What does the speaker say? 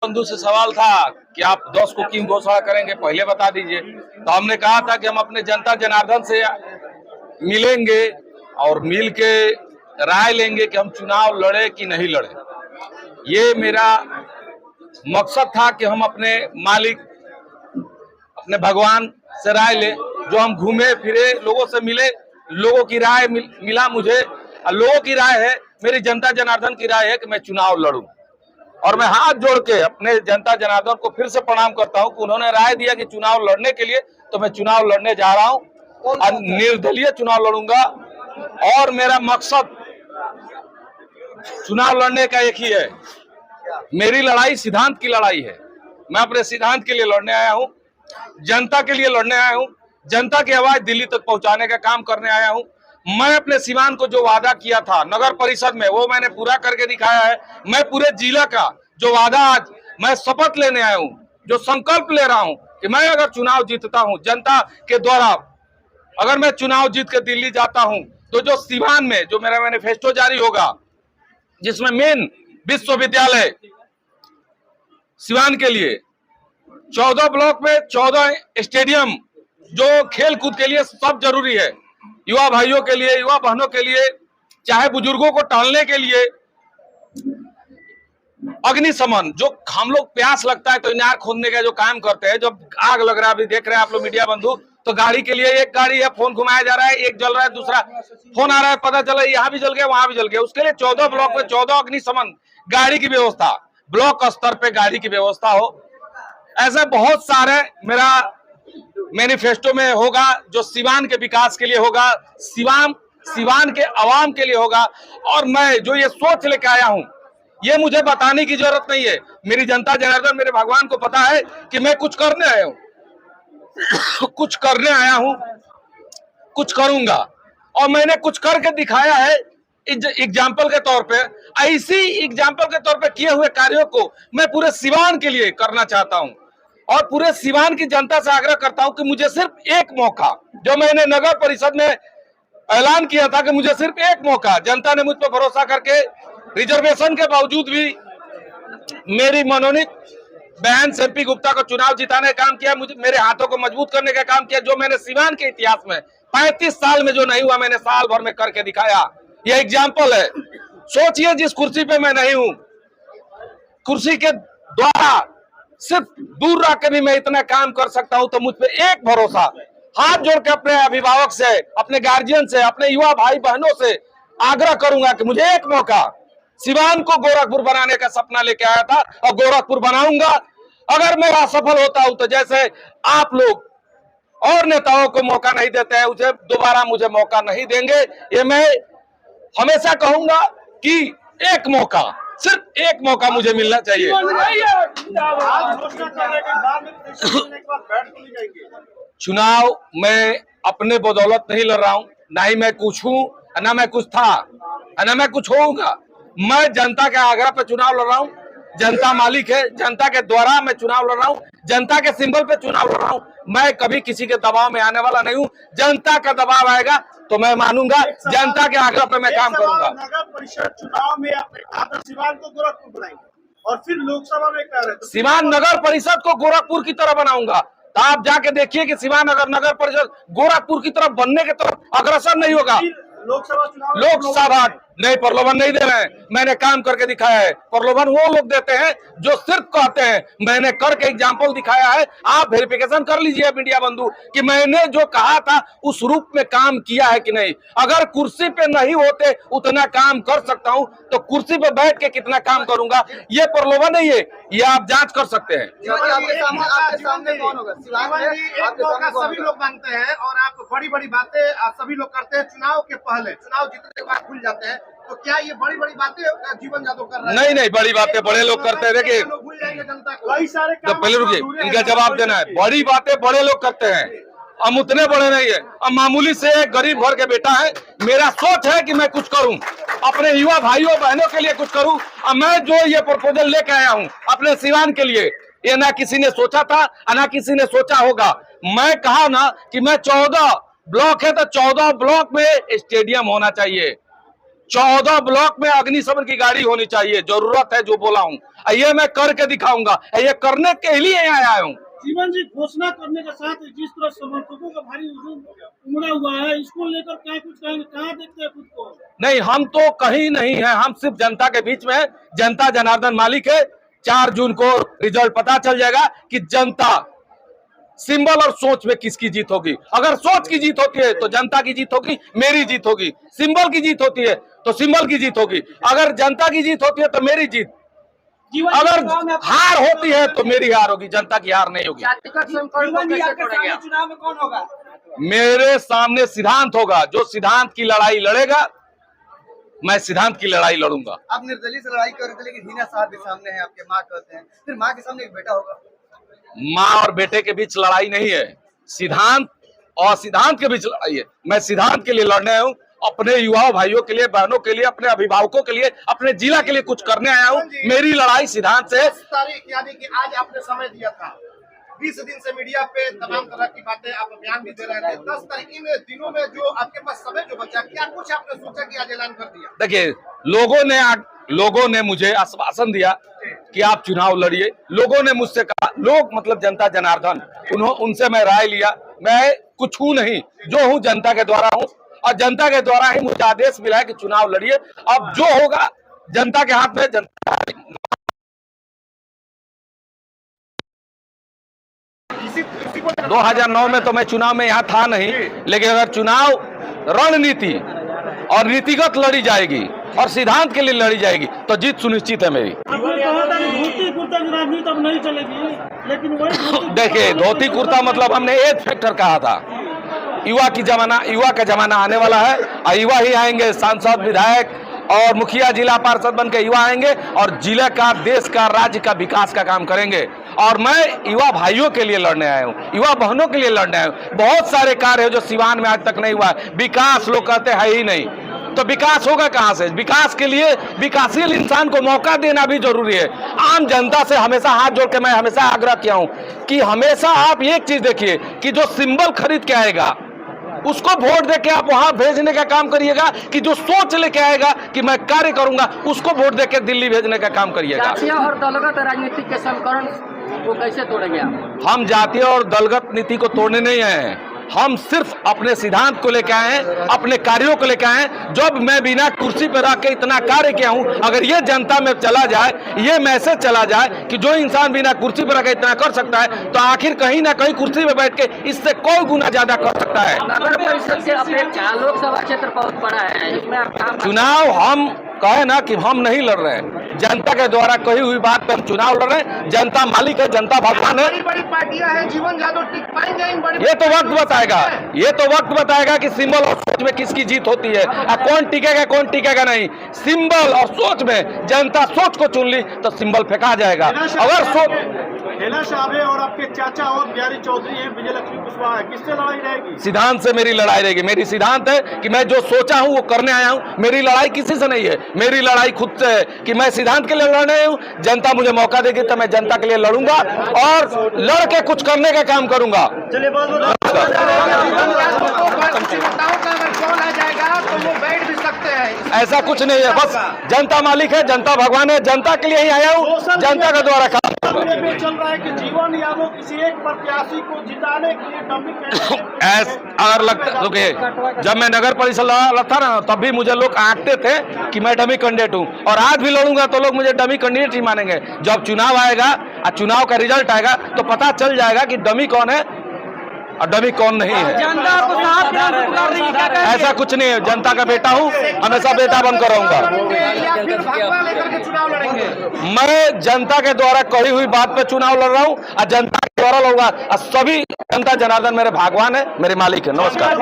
बंधु से सवाल था कि आप 10 को क्यों घोषणा करेंगे, पहले बता दीजिए। तो हमने कहा था कि हम अपने जनता जनार्दन से मिलेंगे और मिल के राय लेंगे कि हम चुनाव लड़े कि नहीं लड़े। ये मेरा मकसद था कि हम अपने मालिक, अपने भगवान से राय ले। जो हम घूमे फिरे, लोगों से मिले, लोगों की राय मिला मुझे, और लोगों की राय है, मेरी जनता जनार्दन की राय है कि मैं चुनाव लड़ूं। और मैं हाथ जोड़ के अपने जनता जनार्दन को फिर से प्रणाम करता हूं कि उन्होंने राय दिया कि चुनाव लड़ने के लिए, तो मैं चुनाव लड़ने जा रहा हूं और निर्दलीय चुनाव लड़ूंगा। और मेरा मकसद चुनाव लड़ने का एक ही है, मेरी लड़ाई सिद्धांत की लड़ाई है। मैं अपने सिद्धांत के लिए लड़ने आया हूं, जनता के लिए लड़ने आया हूं, जनता की आवाज दिल्ली तक पहुंचाने का काम करने आया हूं। मैं अपने सिवान को जो वादा किया था नगर परिषद में, वो मैंने पूरा करके दिखाया है। मैं पूरे जिला का जो वादा आज मैं शपथ लेने आया हूं, जो संकल्प ले रहा हूं कि मैं अगर चुनाव जीतता हूं जनता के द्वारा, अगर मैं चुनाव जीत के दिल्ली जाता हूं, तो जो सिवान में जो मेरा मैनिफेस्टो जारी होगा, जिसमें मेन विश्वविद्यालय सिवान के लिए 14 ब्लॉक में 14 स्टेडियम, जो खेल कूद के लिए सब जरूरी है, युवा भाइयों के लिए, युवा बहनों के लिए, चाहे बुजुर्गों को टहलने के लिए, अग्निशमन, जो हम लोग प्यास लगता है तो इनार खोदने का जो काम करते हैं, जब आग लग रहा है, अभी देख रहे हैं आप लोग मीडिया बंधु, तो गाड़ी के लिए एक गाड़ी है, फोन घुमाया जा रहा है, एक जल रहा है, दूसरा फोन आ रहा है, पता चला यहाँ भी जल गया वहां भी जल गया। उसके लिए 14 ब्लॉक में 14 अग्निशमन गाड़ी की व्यवस्था, ब्लॉक स्तर पे गाड़ी की व्यवस्था हो। ऐसे बहुत सारे मेरा मैनिफेस्टो में होगा, जो सिवान के विकास के लिए होगा, सिवान के आवाम के लिए होगा। और मैं जो ये सोच लेके आया हूं, ये मुझे बताने की जरूरत नहीं है। मेरी जनता जनार्दन, मेरे भगवान को पता है कि मैं कुछ करने आया हूं कुछ करने आया हूं, कुछ करूंगा, और मैंने कुछ करके दिखाया है एग्जाम्पल के तौर पे। ऐसी एग्जाम्पल के तौर पे किए हुए कार्यों को मैं पूरे सिवान के लिए करना चाहता हूं, और पूरे सिवान की जनता से आग्रह करता हूं कि मुझे सिर्फ एक मौका, जो मैंने नगर परिषद में ऐलान किया था कि मुझे सिर्फ एक मौका, जनता ने मुझ पर भरोसा करके रिजर्वेशन के बावजूद भी मेरी मनोनीत बहन एमपी गुप्ता को चुनाव जिताने का काम किया, मुझे मेरे हाथों को मजबूत करने का काम किया। जो मैंने सिवान के इतिहास में 35 साल में जो नहीं हुआ, मैंने साल भर में करके दिखाया। यह एग्जाम्पल है। सोचिए, जिस कुर्सी पे मैं नहीं हूं, कुर्सी के द्वारा सिर्फ दूर रह के भी मैं इतना काम कर सकता हूं, तो मुझ पे एक भरोसा, हाथ जोड़ के अपने अभिभावक से, अपने गार्जियन से, अपने युवा भाई बहनों से आग्रह करूंगा कि मुझे एक मौका, सिवान को गोरखपुर बनाने का सपना लेके आया था और गोरखपुर बनाऊंगा। अगर मैं असफल होता हूं, तो जैसे आप लोग और नेताओं को मौका नहीं देते हैं, उसे दोबारा मुझे मौका नहीं देंगे। ये मैं हमेशा कहूंगा कि एक मौका, सिर्फ एक मौका मुझे मिलना चाहिए। चुनाव मैं अपने बदौलत नहीं लड़ रहा हूं, ना ही मैं कुछ हूं, ना मैं कुछ था, ना मैं कुछ होऊंगा। मैं जनता के आग्रह पे चुनाव लड़ रहा हूं। जनता मालिक है, जनता के द्वारा मैं चुनाव लड़ रहा हूं, जनता के सिंबल पे चुनाव लड़ रहा हूं। मैं कभी किसी के दबाव में आने वाला नहीं हूं। जनता का दबाव आएगा तो मैं मानूंगा, जनता के आग्रह पे मैं काम करूंगा। नगर परिषद चुनाव में आपने सिवान को गोरखपुर बनाएंगे, और फिर लोकसभा में कह रहे हैं सिवान नगर परिषद को गोरखपुर की तरह बनाऊंगा। तो आप जाके देखिए कि सिवान अगर नगर परिषद गोरखपुर की तरफ बनने के तरफ अग्रसर नहीं होगा। लोकसभा नहीं, प्रलोभन नहीं दे रहे हैं, मैंने काम करके दिखाया है। प्रलोभन वो लोग देते हैं जो सिर्फ कहते हैं, मैंने करके एग्जाम्पल दिखाया है। आप वेरिफिकेशन कर लीजिए मीडिया बंधु कि मैंने जो कहा था उस रूप में काम किया है कि नहीं। अगर कुर्सी पे नहीं होते उतना काम कर सकता हूं, तो कुर्सी पे बैठ के कितना काम करूंगा, ये प्रलोभन नहीं है, ये आप जांच कर सकते हैं। सभी लोग मांगते हैं और आप बड़ी बड़ी बातें सभी लोग करते हैं चुनाव के पहले, चुनाव जीतने के बाद भूल जाते हैं। तो क्या ये बड़ी बड़ी बातें जीवन यादव कर रहे हैं? नहीं, बड़ी बातें बड़े लोग करते हैं। देखिए, भूल जाएंगे जनता को। कई सारे तो पहले रुकिए, इनका जवाब देना है। बड़ी बातें बड़े लोग करते हैं, हम उतने बड़े नहीं है। अब मामूली से एक गरीब घर के बेटा है, मेरा सोच है कि मैं कुछ करूं, अपने युवा भाइयों बहनों के लिए कुछ करूं। और मैं जो ये प्रपोजल लेके आया हूं अपने सिवान के लिए, ये ना किसी ने सोचा था, ना किसी ने सोचा होगा। मैं कहा ना कि मैं 14 ब्लॉक है तो 14 ब्लॉक में स्टेडियम होना चाहिए। 14 ब्लॉक में अग्निशमन की गाड़ी होनी चाहिए, जरूरत है जो बोला हूँ, ये मैं करके दिखाऊंगा, ये करने के लिए यहाँ आया हूँ। जीवन जी, घोषणा करने के साथ जिस तरह समर्थकों का भारी हुजूम उमड़ा हुआ है, इसको लेकर क्या कुछ कहेंगे, कहाँ देखते हैं खुद को? नहीं, हम तो कहीं नहीं है, हम सिर्फ जनता के बीच में है। जनता जनार्दन मालिक है। 4 जून को रिजल्ट पता चल जाएगा कि जनता सिंबल और सोच में किसकी जीत होगी। अगर सोच की जीत होती है तो जनता की जीत होगी, मेरी जीत होगी। सिंबल की जीत होती है तो सिंबल की जीत होगी। अगर जनता की जीत होती है तो मेरी जीत। अगर हार होती है तो मेरी हार होगी, जनता की हार नहीं होगी। चुनाव में कौन होगा? मेरे सामने सिद्धांत होगा। जो सिद्धांत की लड़ाई लड़ेगा, मैं सिद्धांत की लड़ाई लड़ूंगा। आप निर्दलीय से लड़ाई कर रहे थे, लेकिन हिना साहब भी सामने है, आपके माँ कहते हैं, फिर माँ के सामने एक बेटा होगा। माँ और बेटे के बीच लड़ाई नहीं है, सिद्धांत और सिद्धांत के बीच लड़ाई है। मैं सिद्धांत के लिए लड़ने आया हूँ, अपने युवाओं भाइयों के लिए, बहनों के लिए, अपने अभिभावकों के लिए, अपने जिला के लिए कुछ करने आया हूँ। मेरी लड़ाई सिद्धांत से। 10 तारीख यानी कि आज आपने समय दिया था, 20 दिन से मीडिया पे तमाम तरह की बातें आप बयान भी दे रहे थे। 10 तारीख इन दिनों में जो आपके पास समय जो बचा, क्या कुछ आपने सोचा कि आज ऐलान कर दिया? देखिए, लोगों ने मुझे आश्वासन दिया कि आप चुनाव लड़िए। लोगों ने मुझसे कहा, लोग मतलब जनता जनार्दन, उनसे मैं राय लिया। मैं कुछ हूँ नहीं, जो हूँ जनता के द्वारा हूँ, और जनता के द्वारा ही मुझे आदेश मिला है कि चुनाव लड़िए। अब जो होगा जनता के हाथ में। जनता 2009 में तो मैं चुनाव में यहाँ था नहीं, लेकिन अगर चुनाव रणनीति और नीतिगत लड़ी जाएगी और सिद्धांत के लिए लड़ी जाएगी तो जीत सुनिश्चित है मेरी। आपने कहा था कि धोती कुर्ता की राजनीति अब नहीं चलेगी, लेकिन वही देखिए, धोती कुर्ता मतलब हमने एज फैक्टर कहा था। युवा का जमाना आने वाला है, और युवा ही आएंगे। सांसद, विधायक और मुखिया, जिला पार्षद बन के युवा आएंगे और जिले का, देश का, राज्य का विकास का काम करेंगे। और मैं युवा भाइयों के लिए लड़ने आया हूँ, युवा बहनों के लिए लड़ने आया हूँ। बहुत सारे कार्य है जो सिवान में आज तक नहीं हुआ है। विकास लोग कहते हैं ही नहीं, तो विकास होगा कहां से? विकास के लिए विकासशील इंसान को मौका देना भी जरूरी है। आम जनता से हमेशा हाथ जोड़ के मैं हमेशा आग्रह किया हूं कि हमेशा आप एक चीज देखिए कि जो सिंबल खरीद के आएगा उसको वोट दे के आप वहां भेजने का काम करिएगा, कि जो सोच लेके आएगा कि मैं कार्य करूंगा उसको वोट दे के दिल्ली भेजने का काम करिएगा। जातीय और दलगत राजनीति के समीकरण को कैसे तोड़ेंगे आप? हम जातीय और दलगत नीति को तोड़ने नहीं आए हैं, हम सिर्फ अपने सिद्धांत को लेकर आए हैं, अपने कार्यों को लेकर आए हैं। जब मैं बिना कुर्सी पर रख के इतना कार्य किया हूं, अगर ये जनता में चला जाए, ये मैसेज चला जाए कि जो इंसान बिना कुर्सी पर रख के इतना कर सकता है, तो आखिर कहीं ना कहीं कुर्सी में बैठ के इससे कोई गुना ज्यादा कर सकता है। नगर परिषद से अपेक्षा लोकसभा क्षेत्र बहुत बड़ा है, इसमें आप काम चुनाव हम कहे ना कि हम नहीं लड़ रहे हैं, जनता के द्वारा कही हुई बात पर हम चुनाव लड़ रहे हैं। जनता मालिक है, जनता भगवान है। बड़ी पार्टियां हैं, जीवन यादव टिक पाएंगे इन बड़ी? ये तो वक्त बताएगा, ये तो वक्त बताएगा कि सिंबल और सोच में किसकी जीत होती है, कौन टिकेगा कौन टिकेगा नहीं। सिंबल और सोच में जनता सोच को चुन ली तो सिंबल फेंका जाएगा। अगर सोच हेला साहब है और आपके चाचा और बिहारी चौधरी हैं, विजय लक्ष्मी कुशवाहा है, किससे लड़ाई रहेगी? सिद्धांत से मेरी लड़ाई रहेगी। मेरी सिद्धांत है कि मैं जो सोचा हूं वो करने आया हूं। मेरी लड़ाई किसी से नहीं है, मेरी लड़ाई खुद से है कि मैं सिद्धांत के लिए लड़ने आया हूं। जनता मुझे मौका देगी तो मैं जनता के लिए लड़ूंगा और लड़ के कुछ करने का काम करूंगा। चलिए, तो वो बैठ भी सकते हैं। ऐसा कुछ नहीं है, बस जनता मालिक है, जनता भगवान है, जनता के लिए ही आया हूँ, जनता के द्वारा काम। चल रहा है कि जीवन यादव किसी एक प्रत्याशी को जिताने के लिए डमी अगर लगता, रुकिए, जब मैं नगर परिषद लड़ा था ना, तब भी मुझे लोग आंकते थे कि मैं डमी कैंडिडेट हूँ, और आज भी लड़ूंगा तो लोग मुझे डमी कैंडिडेट ही मानेंगे। जब चुनाव आएगा और चुनाव का रिजल्ट आएगा तो पता चल जाएगा कि डमी कौन है और डमी कौन नहीं है। ऐसा कुछ नहीं है, जनता का बेटा हूँ, हमेशा बेटा बनकर रहूंगा। मैं जनता के द्वारा कही हुई बात पे चुनाव लड़ रहा हूँ और जनता के द्वारा लड़ूंगा। और सभी जनता जनार्दन मेरे भगवान है, मेरे मालिक है। नमस्कार।